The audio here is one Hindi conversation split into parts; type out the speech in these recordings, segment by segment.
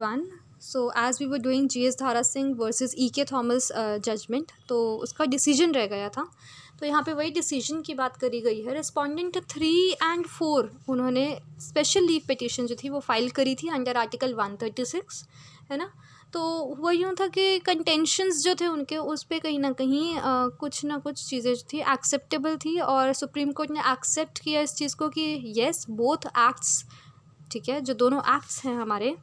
One so as we were doing GS Dhara Singh versus EK Thomas judgment, तो उसका डिसीजन रह गया था। तो यहाँ पे वही डिसीजन की बात करी गई है। रिस्पोंडेंट 3 और 4 उन्होंने स्पेशल लीव पिटिशन जो थी वो फाइल करी थी अंडर आर्टिकल 136, है ना। तो हुआ यूँ था कि कंटेंशंस जो थे उनके उस पर कहीं ना कहीं कुछ ना कुछ चीज़ें जो थी एक्सेप्टेबल थी, और सुप्रीम कोर्ट ने एक्सेप्ट किया इस चीज़ को कि येस बोथ एक्ट्स, ठीक है, जो दोनों एक्ट्स हैं हमारे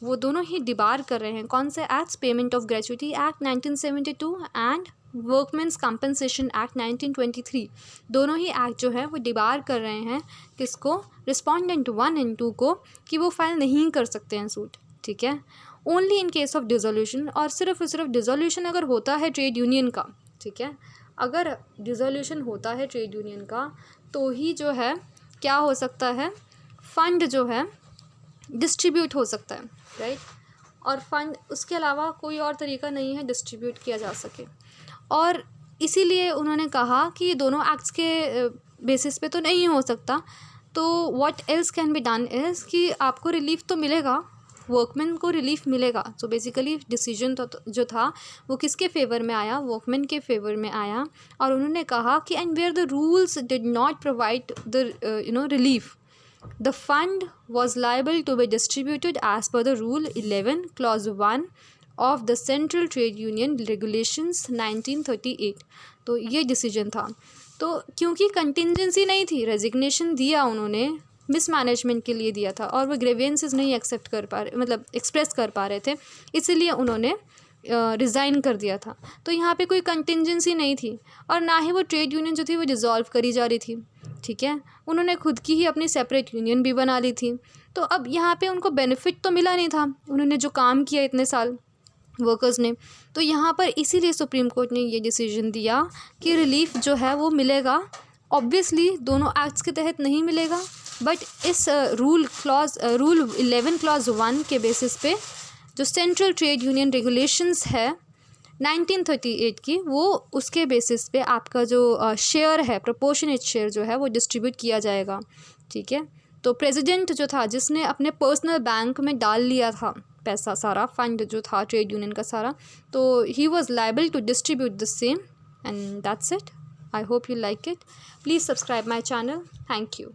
वो दोनों ही डिबार कर रहे हैं। कौन से acts? Payment of gratuity act 1972 and workmen's compensation act 1923। दोनों ही एक्ट जो है वो डिबार कर रहे हैं किसको? रिस्पोंडेंट 1 एंड 2 को, कि वो फाइल नहीं कर सकते हैं सूट, ठीक है, only in case of dissolution. और सिर्फ डिसोल्यूशन अगर होता है ट्रेड यूनियन का, ठीक है, अगर डिसोल्यूशन होता है ट्रेड यूनियन का तो ही जो है क्या हो सकता है, फंड जो है डिस्ट्रीब्यूट हो सकता है, राइट। और फंड, उसके अलावा कोई और तरीका नहीं है डिस्ट्रीब्यूट किया जा सके। और इसीलिए उन्होंने कहा कि ये दोनों एक्ट्स के बेसिस पे तो नहीं हो सकता, तो what else can be done is कि आपको रिलीफ तो मिलेगा, वर्कमैन को रिलीफ मिलेगा। सो बेसिकली डिसीजन तो जो था वो किसके फेवर में आया? वर्कमैन के फेवर में आया। और उन्होंने कहा कि and where the rules did not provide the relief, the fund was liable to be distributed as per the Rule 11 Clause 1 of the Central Trade Union Regulations 1938। तो ये डिसीजन था। तो क्योंकि कंटिजेंसी नहीं थी, रेजिग्नेशन दिया उन्होंने, मिसमैनेजमेंट के लिए दिया था, और वो ग्रेवियंसेस नहीं एक्सेप्ट कर पा रहे, मतलब एक्सप्रेस कर पा रहे थे, इसीलिए उन्होंने रिज़ाइन कर दिया था। तो यहाँ पे कोई कंटिजेंसी नहीं थी, और ना ही वो ट्रेड यूनियन जो थी वो डिज़ोल्व करी जा रही थी, ठीक है। उन्होंने खुद की ही अपनी सेपरेट यूनियन भी बना ली थी। तो अब यहाँ पे उनको बेनिफिट तो मिला नहीं था, उन्होंने जो काम किया इतने साल वर्कर्स ने। तो यहाँ पर इसीलिए सुप्रीम कोर्ट ने ये डिसीजन दिया कि रिलीफ जो है वो मिलेगा। ऑब्वियसली दोनों एक्ट्स के तहत नहीं मिलेगा, बट इस रूल 11 क्लॉज 1 के बेसिस पे जो सेंट्रल ट्रेड यूनियन रेगुलेशंस है 1938 की, वो उसके बेसिस पे आपका जो शेयर है, प्रोपोर्शनेट शेयर जो है वो डिस्ट्रीब्यूट किया जाएगा, ठीक है। तो प्रेसिडेंट जो था, जिसने अपने पर्सनल बैंक में डाल लिया था पैसा, सारा फंड जो था ट्रेड यूनियन का सारा, तो ही was liable to distribute the same, and that's it. I hope you like it. Please subscribe my channel. Thank you.